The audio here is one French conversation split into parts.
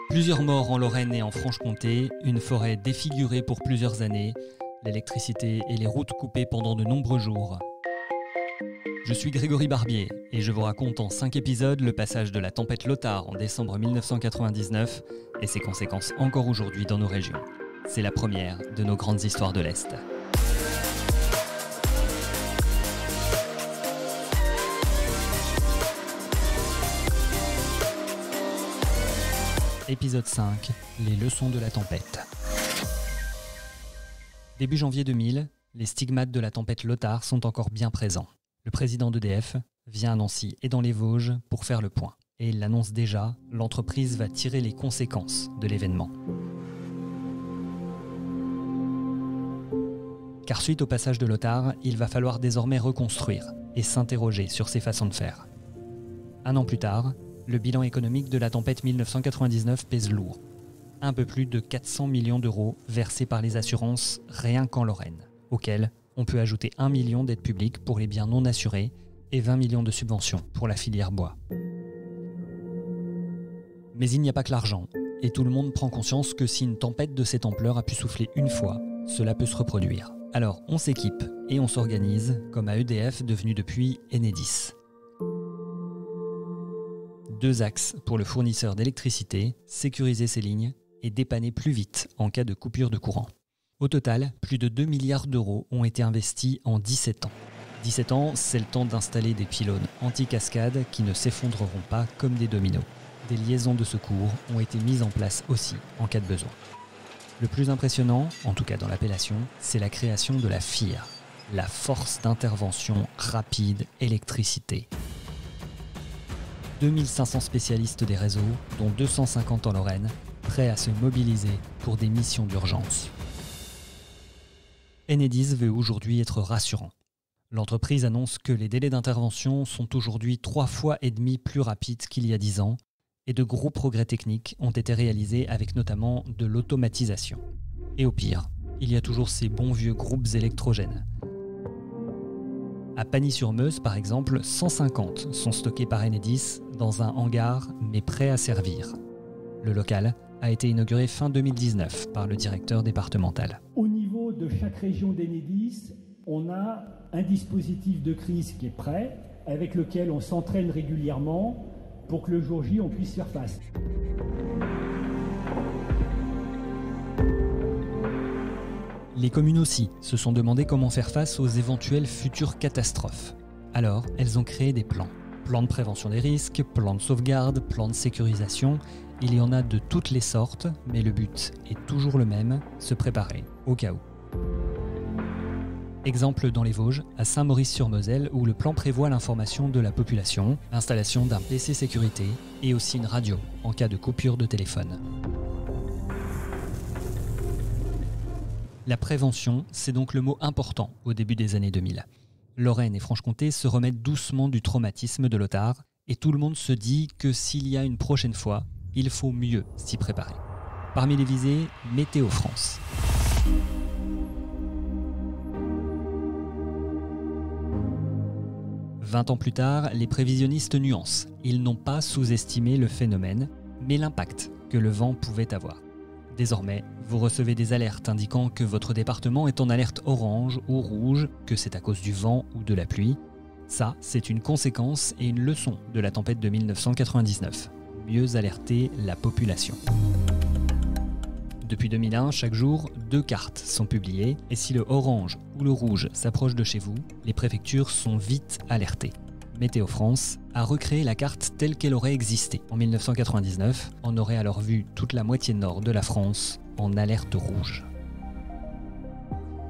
Plusieurs morts en Lorraine et en Franche-Comté, une forêt défigurée pour plusieurs années, l'électricité et les routes coupées pendant de nombreux jours. Je suis Grégory Barbier et je vous raconte en 5 épisodes le passage de la tempête Lothar en décembre 1999 et ses conséquences encore aujourd'hui dans nos régions. C'est la première de nos grandes histoires de l'Est. Épisode 5, les leçons de la tempête. Début janvier 2000, les stigmates de la tempête Lothar sont encore bien présents. Le président d'EDF vient à Nancy et dans les Vosges pour faire le point. Et il l'annonce déjà, l'entreprise va tirer les conséquences de l'événement. Car suite au passage de Lothar, il va falloir désormais reconstruire et s'interroger sur ses façons de faire. Un an plus tard, le bilan économique de la tempête 1999 pèse lourd. Un peu plus de 400 millions d'euros versés par les assurances rien qu'en Lorraine, auxquels on peut ajouter 1 million d'aides publiques pour les biens non assurés et 20 millions de subventions pour la filière bois. Mais il n'y a pas que l'argent, et tout le monde prend conscience que si une tempête de cette ampleur a pu souffler une fois, cela peut se reproduire. Alors on s'équipe et on s'organise, comme à EDF devenu depuis Enedis. 2 axes pour le fournisseur d'électricité, sécuriser ses lignes et dépanner plus vite en cas de coupure de courant. Au total, plus de 2 milliards d'euros ont été investis en 17 ans. 17 ans, c'est le temps d'installer des pylônes anti-cascade qui ne s'effondreront pas comme des dominos. Des liaisons de secours ont été mises en place aussi en cas de besoin. Le plus impressionnant, en tout cas dans l'appellation, c'est la création de la FIR, la Force d'intervention rapide électricité. 2500 spécialistes des réseaux, dont 250 en Lorraine, prêts à se mobiliser pour des missions d'urgence. Enedis veut aujourd'hui être rassurant. L'entreprise annonce que les délais d'intervention sont aujourd'hui 3,5 fois plus rapides qu'il y a 10 ans et de gros progrès techniques ont été réalisés avec notamment de l'automatisation. Et au pire, il y a toujours ces bons vieux groupes électrogènes. À Pagny-sur-Meuse, par exemple, 150 sont stockés par Enedis dans un hangar, mais prêts à servir. Le local a été inauguré fin 2019 par le directeur départemental. Au niveau de chaque région d'Enedis, on a un dispositif de crise qui est prêt, avec lequel on s'entraîne régulièrement pour que le jour J, on puisse faire face. Les communes aussi se sont demandé comment faire face aux éventuelles futures catastrophes. Alors, elles ont créé des plans. Plans de prévention des risques, plans de sauvegarde, plans de sécurisation. Il y en a de toutes les sortes, mais le but est toujours le même, se préparer au cas où. Exemple dans les Vosges, à Saint-Maurice-sur-Moselle, où le plan prévoit l'information de la population, l'installation d'un PC sécurité et aussi une radio en cas de coupure de téléphone. La prévention, c'est donc le mot important au début des années 2000. Lorraine et Franche-Comté se remettent doucement du traumatisme de Lothar et tout le monde se dit que s'il y a une prochaine fois, il faut mieux s'y préparer. Parmi les visées, Météo France. « 20 ans plus tard, les prévisionnistes nuancent. Ils n'ont pas sous-estimé le phénomène, mais l'impact que le vent pouvait avoir. Désormais, vous recevez des alertes indiquant que votre département est en alerte orange ou rouge, que c'est à cause du vent ou de la pluie. Ça, c'est une conséquence et une leçon de la tempête de 1999. Mieux alerter la population. Depuis 2001, chaque jour, 2 cartes sont publiées et si le orange ou le rouge s'approche de chez vous, les préfectures sont vite alertées. Météo France a recréé la carte telle qu'elle aurait existé. En 1999, on aurait alors vu toute la moitié nord de la France en alerte rouge.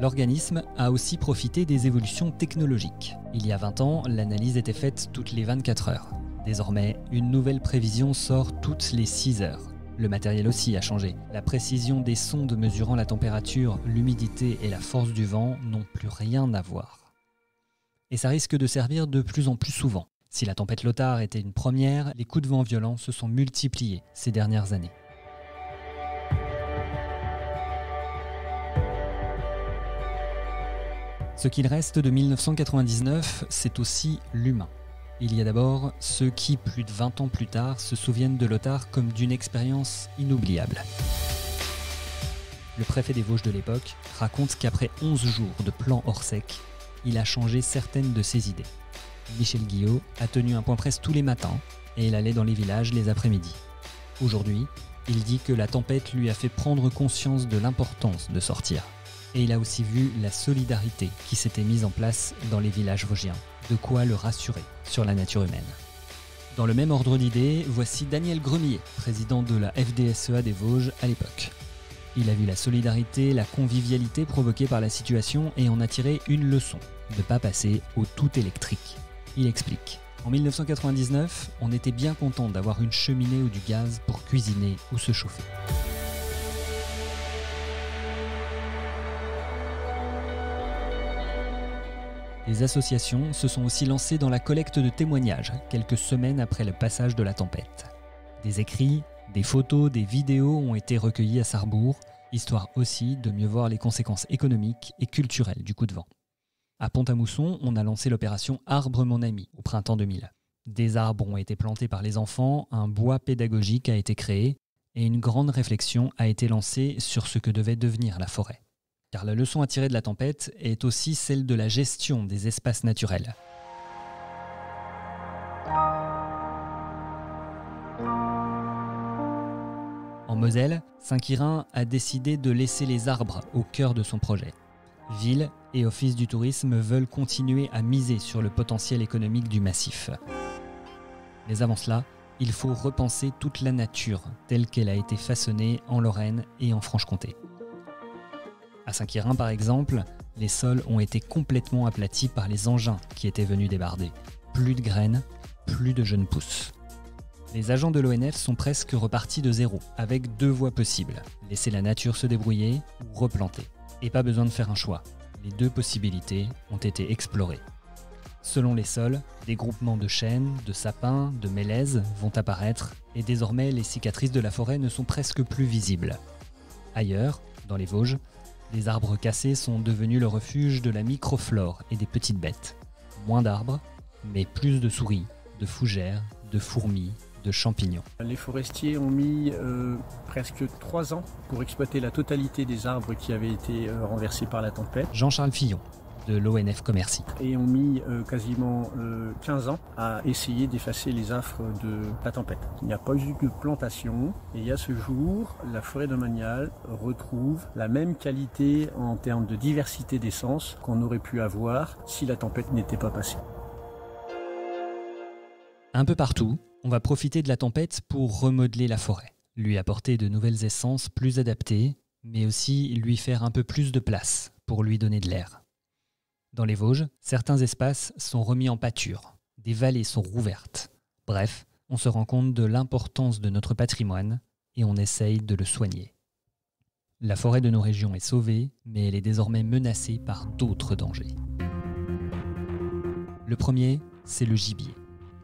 L'organisme a aussi profité des évolutions technologiques. Il y a 20 ans, l'analyse était faite toutes les 24 heures. Désormais, une nouvelle prévision sort toutes les 6 heures. Le matériel aussi a changé. La précision des sondes mesurant la température, l'humidité et la force du vent n'ont plus rien à voir. Et ça risque de servir de plus en plus souvent. Si la tempête Lothar était une première, les coups de vent violents se sont multipliés ces dernières années. Ce qu'il reste de 1999, c'est aussi l'humain. Il y a d'abord ceux qui, plus de 20 ans plus tard, se souviennent de Lothar comme d'une expérience inoubliable. Le préfet des Vosges de l'époque raconte qu'après 11 jours de plan hors sec, il a changé certaines de ses idées. Michel Guillot a tenu un point presse tous les matins et il allait dans les villages les après-midi. Aujourd'hui, il dit que la tempête lui a fait prendre conscience de l'importance de sortir. Et il a aussi vu la solidarité qui s'était mise en place dans les villages vosgiens, de quoi le rassurer sur la nature humaine. Dans le même ordre d'idées, voici Daniel Gremier, président de la FDSEA des Vosges à l'époque. Il a vu la solidarité, la convivialité provoquée par la situation et en a tiré une leçon, ne pas passer au tout électrique. Il explique. En 1999, on était bien content d'avoir une cheminée ou du gaz pour cuisiner ou se chauffer. Les associations se sont aussi lancées dans la collecte de témoignages, quelques semaines après le passage de la tempête. Des écrits, des photos, des vidéos ont été recueillis à Sarrebourg, histoire aussi de mieux voir les conséquences économiques et culturelles du coup de vent. À Pont-à-Mousson, on a lancé l'opération Arbre mon ami au printemps 2000. Des arbres ont été plantés par les enfants, un bois pédagogique a été créé et une grande réflexion a été lancée sur ce que devait devenir la forêt. Car la leçon à tirer de la tempête est aussi celle de la gestion des espaces naturels. En Moselle, Saint-Quirin a décidé de laisser les arbres au cœur de son projet. Ville et Office du tourisme veulent continuer à miser sur le potentiel économique du massif. Mais avant cela, il faut repenser toute la nature telle qu'elle a été façonnée en Lorraine et en Franche-Comté. À Saint-Quirin, par exemple, les sols ont été complètement aplatis par les engins qui étaient venus débarder. Plus de graines, plus de jeunes pousses. Les agents de l'ONF sont presque repartis de zéro, avec 2 voies possibles. Laisser la nature se débrouiller ou replanter. Et pas besoin de faire un choix. Les 2 possibilités ont été explorées. Selon les sols, des groupements de chênes, de sapins, de mélèzes vont apparaître et désormais les cicatrices de la forêt ne sont presque plus visibles. Ailleurs, dans les Vosges, les arbres cassés sont devenus le refuge de la microflore et des petites bêtes. Moins d'arbres, mais plus de souris, de fougères, de fourmis, de champignons. Les forestiers ont mis presque 3 ans pour exploiter la totalité des arbres qui avaient été renversés par la tempête. Jean-Charles Fillon, de l'ONF Commercy. Et ont mis quasiment 15 ans à essayer d'effacer les affres de la tempête. Il n'y a pas eu de plantation et à ce jour, la forêt domaniale retrouve la même qualité en termes de diversité d'essences qu'on aurait pu avoir si la tempête n'était pas passée. Un peu partout, on va profiter de la tempête pour remodeler la forêt, lui apporter de nouvelles essences plus adaptées, mais aussi lui faire un peu plus de place pour lui donner de l'air. Dans les Vosges, certains espaces sont remis en pâture, des vallées sont rouvertes. Bref, on se rend compte de l'importance de notre patrimoine et on essaye de le soigner. La forêt de nos régions est sauvée, mais elle est désormais menacée par d'autres dangers. Le premier, c'est le gibier.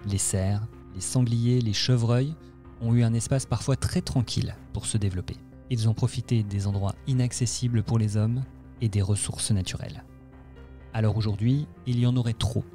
Les cerfs, les sangliers, les chevreuils ont eu un espace parfois très tranquille pour se développer. Ils ont profité des endroits inaccessibles pour les hommes et des ressources naturelles. Alors aujourd'hui, il y en aurait trop.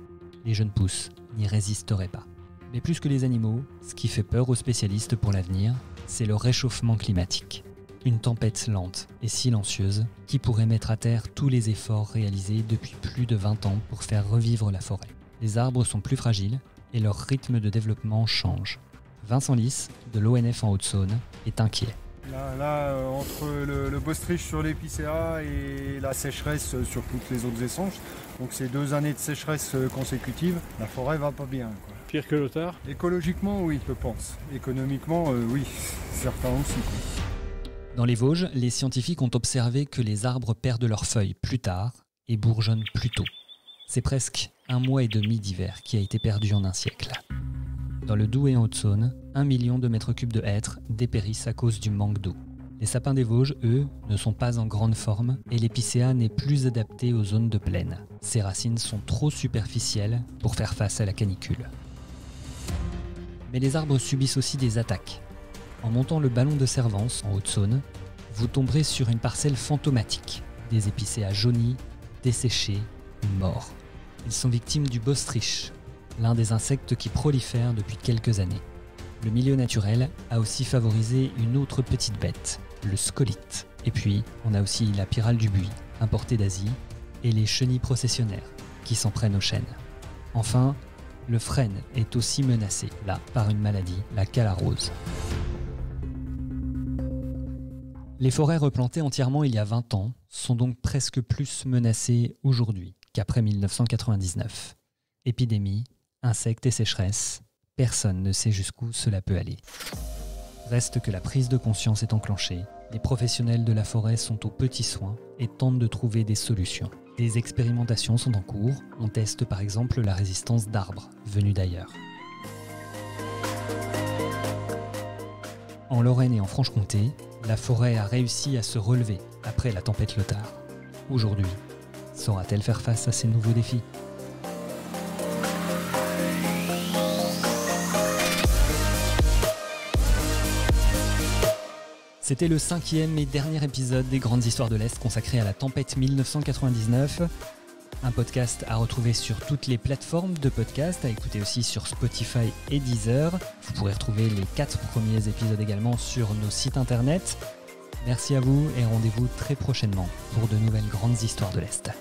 Les jeunes pousses n'y résisteraient pas. Mais plus que les animaux, ce qui fait peur aux spécialistes pour l'avenir, c'est le réchauffement climatique. Une tempête lente et silencieuse qui pourrait mettre à terre tous les efforts réalisés depuis plus de 20 ans pour faire revivre la forêt. Les arbres sont plus fragiles et leur rythme de développement change. Vincent Lys, de l'ONF en Haute-Saône, est inquiet. Là, entre le Bostrich sur l'épicéa et la sécheresse sur toutes les autres essences, donc ces 2 années de sécheresse consécutives, la forêt va pas bien, quoi. Pire que Lothar ? Écologiquement, oui, je pense. Économiquement, oui, certains aussi, quoi. Dans les Vosges, les scientifiques ont observé que les arbres perdent leurs feuilles plus tard et bourgeonnent plus tôt. C'est presque 1 mois et demi d'hiver qui a été perdu en un siècle. Dans le Doubs et en Haute-Saône, 1 million de mètres cubes de hêtres dépérissent à cause du manque d'eau. Les sapins des Vosges, eux, ne sont pas en grande forme et l'épicéa n'est plus adapté aux zones de plaine. Ses racines sont trop superficielles pour faire face à la canicule. Mais les arbres subissent aussi des attaques. En montant le ballon de Servance, en Haute-Saône, vous tomberez sur une parcelle fantomatique. Des épicéas jaunis, desséchés ou morts. Ils sont victimes du Bostrich, l'un des insectes qui prolifèrent depuis quelques années. Le milieu naturel a aussi favorisé une autre petite bête, le scolyte. Et puis, on a aussi la pyrale du buis, importée d'Asie, et les chenilles processionnaires, qui s'en prennent aux chênes. Enfin, le frêne est aussi menacé, là, par une maladie, la calarrhose. Les forêts replantées entièrement il y a 20 ans sont donc presque plus menacées aujourd'hui qu'après 1999. Épidémie, insectes et sécheresse, personne ne sait jusqu'où cela peut aller. Reste que la prise de conscience est enclenchée, les professionnels de la forêt sont aux petits soins et tentent de trouver des solutions. Des expérimentations sont en cours, on teste par exemple la résistance d'arbres venus d'ailleurs. En Lorraine et en Franche-Comté, la forêt a réussi à se relever après la tempête Lothar. Aujourd'hui, saura-t-elle faire face à ces nouveaux défis ? C'était le 5e et dernier épisode des Grandes Histoires de l'Est consacré à la tempête 1999. Un podcast à retrouver sur toutes les plateformes de podcast, à écouter aussi sur Spotify et Deezer. Vous pourrez retrouver les 4 premiers épisodes également sur nos sites internet. Merci à vous et rendez-vous très prochainement pour de nouvelles Grandes Histoires de l'Est.